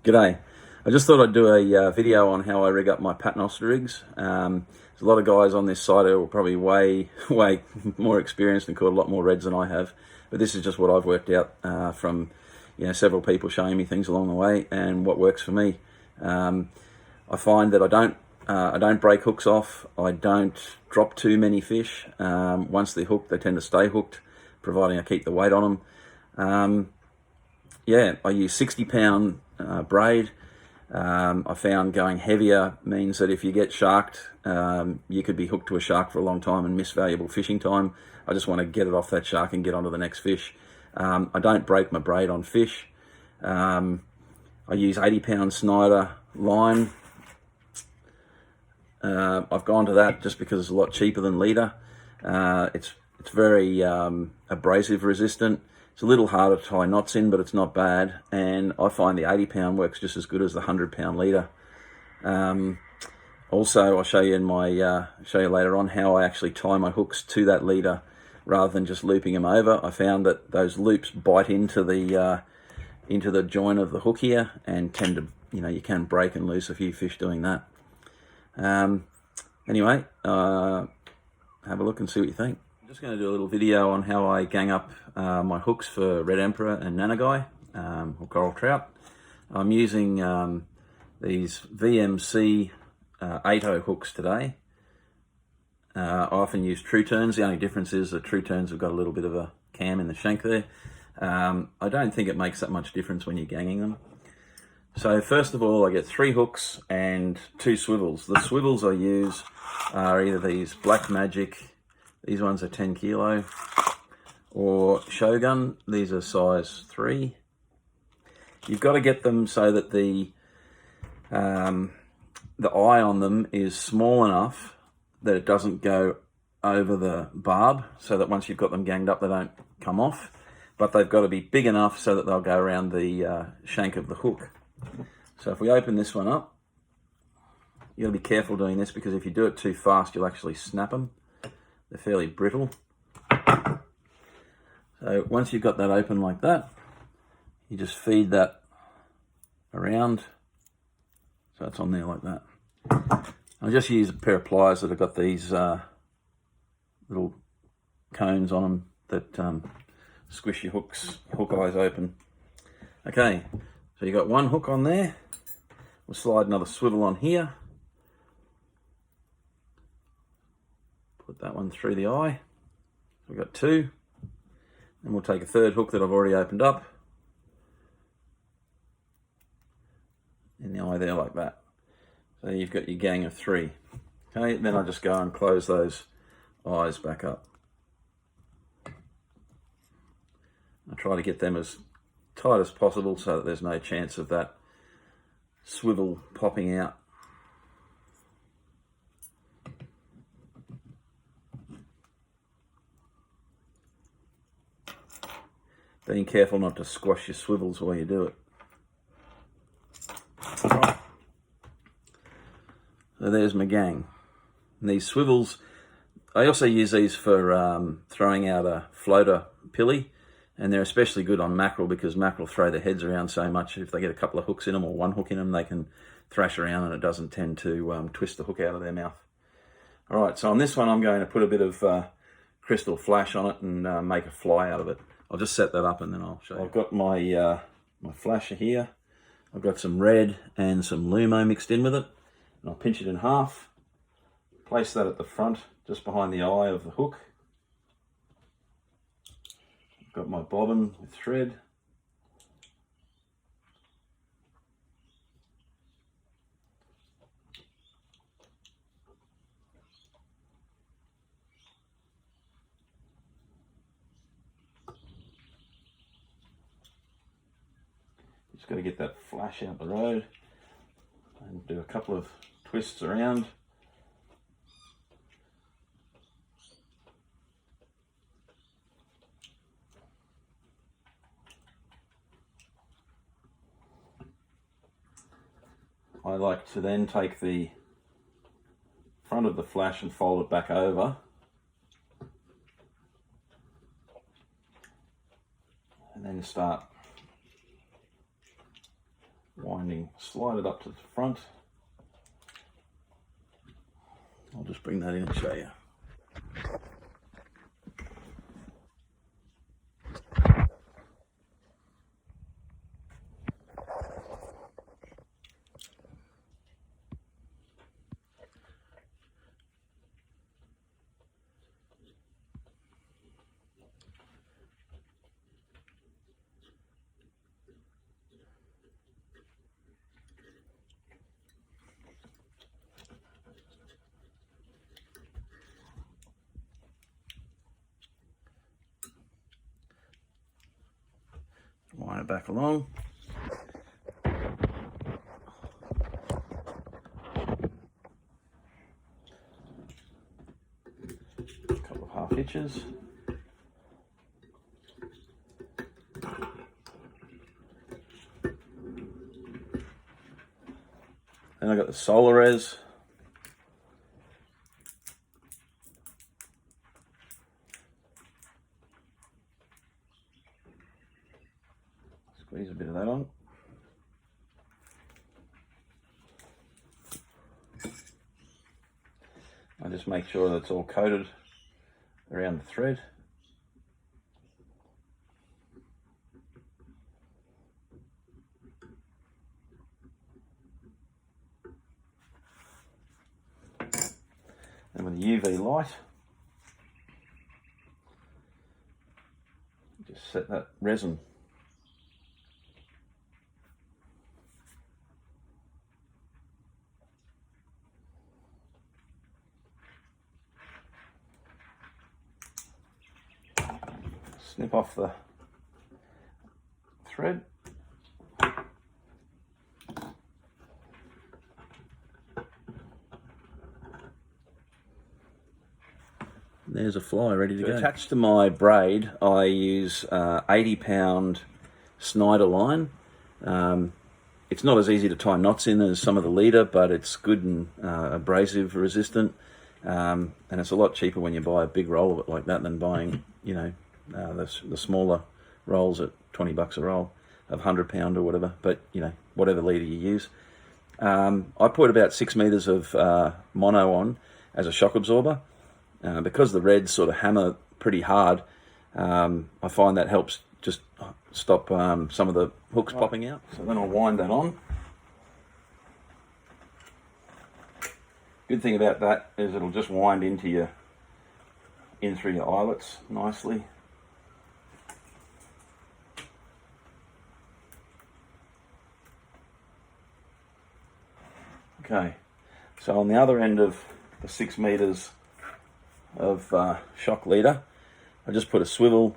G'day. I just thought I'd do a video on how I rig up my paternoster rigs. There's a lot of guys on this site who are probably way more experienced and caught a lot more reds than I have. But this is just what I've worked out from several people showing me things along the way and what works for me. I find that I don't break hooks off. I don't drop too many fish. Once they're hooked, they tend to stay hooked, providing I keep the weight on them. I use 60-pound braid. I found going heavier means that if you get sharked, you could be hooked to a shark for a long time and miss valuable fishing time. I just want to get it off that shark and get onto the next fish. I don't break my braid on fish. I use 80-pound Snyder line. I've gone to that just because it's a lot cheaper than leader. It's very abrasive resistant. It's a little harder to tie knots in, but it's not bad. And I find the 80-pound works just as good as the 100-pound leader. Also, I'll show you later on how I actually tie my hooks to that leader rather than just looping them over. I found that those loops bite into the joint of the hook here and tend to, you can break and lose a few fish doing that. Anyway, have a look and see what you think. I'm just going to do a little video on how I gang up my hooks for red emperor and nanagai, or coral trout. I'm using these VMC 8.0 hooks today. I often use true turns. The only difference is that true turns have got a little bit of a cam in the shank there. I don't think it makes that much difference when you're ganging them. So first of all, I get 3 hooks and 2 swivels. The swivels I use are either these Black Magic, these ones are 10 kilo, or Shogun, these are size 3. You've got to get them so that the eye on them is small enough that it doesn't go over the barb, so that once you've got them ganged up, they don't come off. But they've got to be big enough so that they'll go around the shank of the hook. So if we open this one up, you got to be careful doing this because if you do it too fast, you'll actually snap them. They're fairly brittle. So once you've got that open like that, you just feed that around. So it's on there like that. I'll just use a pair of pliers that have got these little cones on them that squish your hook eyes open. Okay, so you got one hook on there. We'll slide another swivel on here. Put that one through the eye. We've got 2. And we'll take a 3rd hook that I've already opened up in the eye there like that. So you've got your gang of 3. Okay, then I just go and close those eyes back up. I try to get them as tight as possible so that there's no chance of that swivel popping out. Being careful not to squash your swivels while you do it. Right. So there's my gang. And these swivels, I also use these for throwing out a floater pilly, and they're especially good on mackerel because mackerel throw their heads around so much. If they get a couple of hooks in them or one hook in them, they can thrash around and it doesn't tend to twist the hook out of their mouth. All right, so on this one, I'm going to put a bit of crystal flash on it and make a fly out of it. I'll just set that up and then I'll show you. I've got my my flasher here. I've got some red and some Lumo mixed in with it. And I'll pinch it in half. Place that at the front, just behind the eye of the hook. I've got my bobbin with thread. Just got to get that flash out the road and do a couple of twists around. I like to then take the front of the flash and fold it back over and then start winding, slide it up to the front. I'll just bring that in and show you. Wind it back along. A couple of half hitches. Then I got the solar res. Squeeze a bit of that on. I just make sure that it's all coated around the thread. And with the UV light, just set that resin . Snip off the thread. There's a fly ready to go. Attached to my braid, I use 80-pound Snyder line. It's not as easy to tie knots in as some of the leader, but it's good and abrasive resistant. And it's a lot cheaper when you buy a big roll of it like that than buying, you know, the smaller rolls at 20 bucks a roll of 100-pound or whatever, but you know, whatever leader you use. I put about 6 meters of mono on as a shock absorber. Because the reds sort of hammer pretty hard, I find that helps just stop some of the hooks popping out. So then I'll wind that on. Good thing about that is it'll just wind in through your eyelets nicely. Okay, so on the other end of the 6 meters of shock leader, I just put a swivel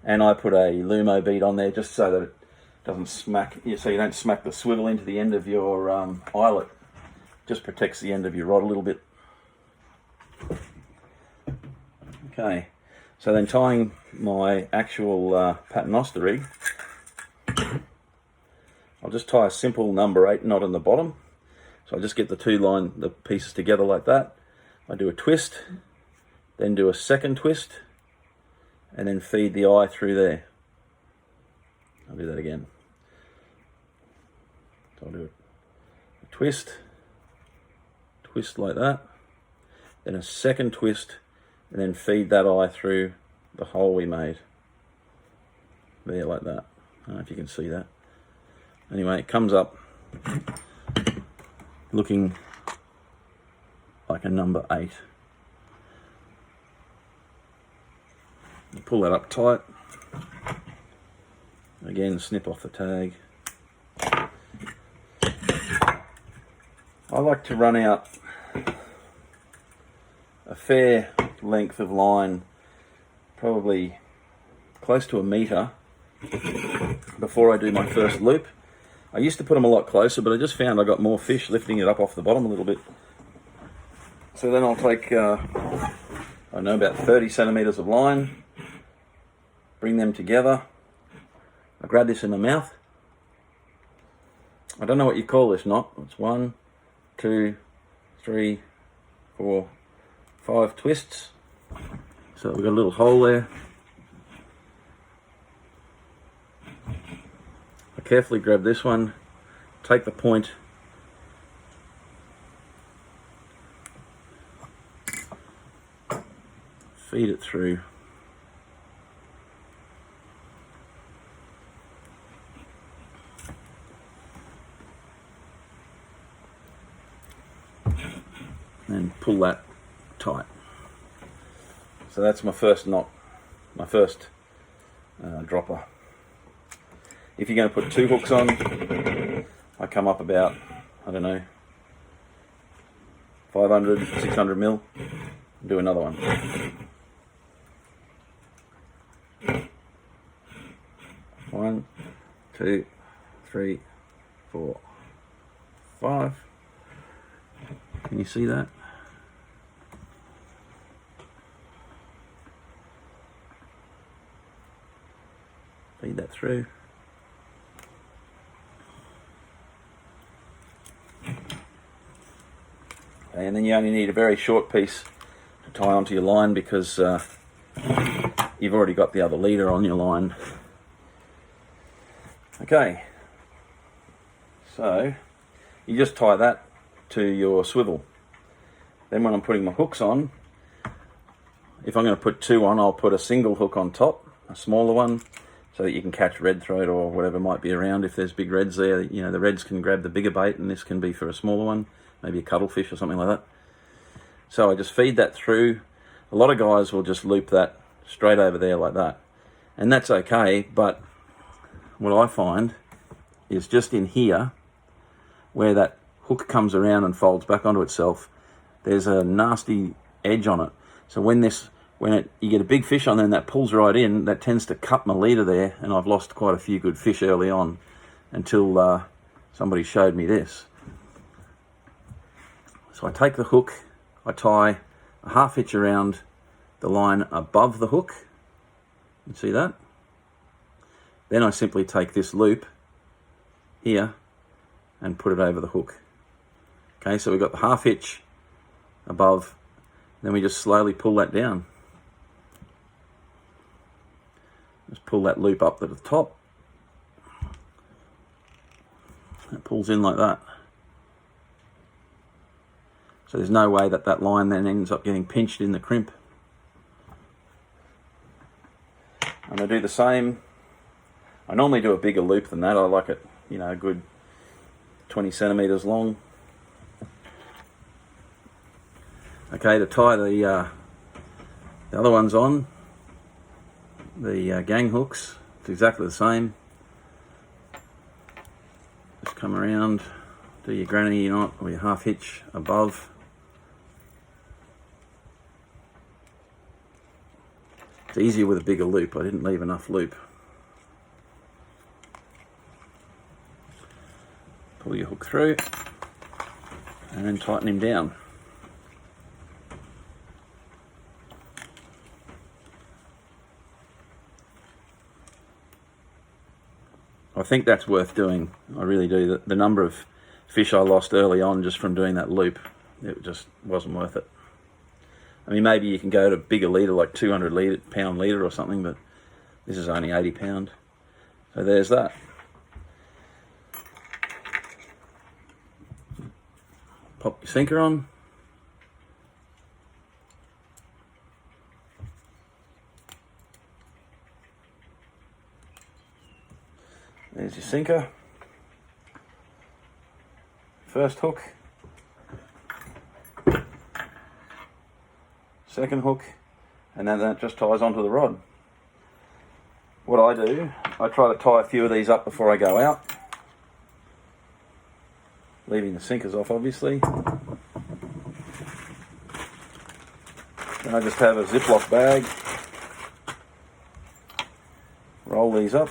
and I put a Lumo bead on there just so that it doesn't smack, so you don't smack the swivel into the end of your eyelet. Just protects the end of your rod a little bit. Okay, so then tying my actual paternoster rig, I'll just tie a simple number 8 knot on the bottom. So I just get the pieces together like that. I do a twist, then do a second twist, and then feed the eye through there. I'll do that again. So I'll do a twist like that, then a second twist, and then feed that eye through the hole we made. There, like that. I don't know if you can see that. Anyway, it comes up looking like a number 8. You pull that up tight. Again, snip off the tag. I like to run out a fair length of line, probably close to 1 meter, before I do my first loop. I used to put them a lot closer, but I just found I got more fish lifting it up off the bottom a little bit. So then I'll take, I know, about 30 centimeters of line, bring them together. I grab this in my mouth. I don't know what you call this knot. It's 1, 2, 3, 4, 5 twists. So we've got a little hole there. I carefully grab this one, take the point, feed it through, and pull that tight. So that's my first knot, my first dropper. If you're going to put 2 hooks on, I come up about, I don't know, 500, 600 mil, and do another one. One, 2, 3, 4, 5. Can you see that? Feed that through. And then you only need a very short piece to tie onto your line, because you've already got the other leader on your line. Okay, so you just tie that to your swivel. Then when I'm putting my hooks on, if I'm going to put 2 on, I'll put a single hook on top, a smaller one, so that you can catch red throat or whatever might be around. If there's big reds there, you know, the reds can grab the bigger bait, and this can be for a smaller one, maybe a cuttlefish or something like that. So I just feed that through. A lot of guys will just loop that straight over there like that, and that's okay, but what I find is just in here, where that hook comes around and folds back onto itself, there's a nasty edge on it. So when you get a big fish on there and that pulls right in, that tends to cut my leader there, and I've lost quite a few good fish early on until somebody showed me this. So I take the hook, I tie a half hitch around the line above the hook. You see that? Then I simply take this loop here and put it over the hook. Okay, so we've got the half hitch above, then we just slowly pull that down. Just pull that loop up to the top. It pulls in like that. So there's no way that that line then ends up getting pinched in the crimp. And I do the same. I normally do a bigger loop than that. I like it, you know, a good 20 centimeters long. Okay, to tie the other ones on, the gang hooks, it's exactly the same. Just come around, do your granny knot or your half hitch above. It's easier with a bigger loop. I didn't leave enough loop. Pull your hook through and then tighten him down. I think that's worth doing. I really do. The number of fish I lost early on just from doing that loop, it just wasn't worth it. I mean, maybe you can go to bigger leader, like 200 pound leader or something, but this is only 80 pound. So there's that. Pop your sinker on. There's your sinker. First hook. Second hook. And then that just ties onto the rod. What I do, I try to tie a few of these up before I go out. Leaving the sinkers off, obviously. Then I just have a Ziploc bag. Roll these up.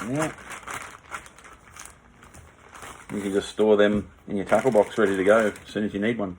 Yeah. You can just store them in your tackle box ready to go as soon as you need one.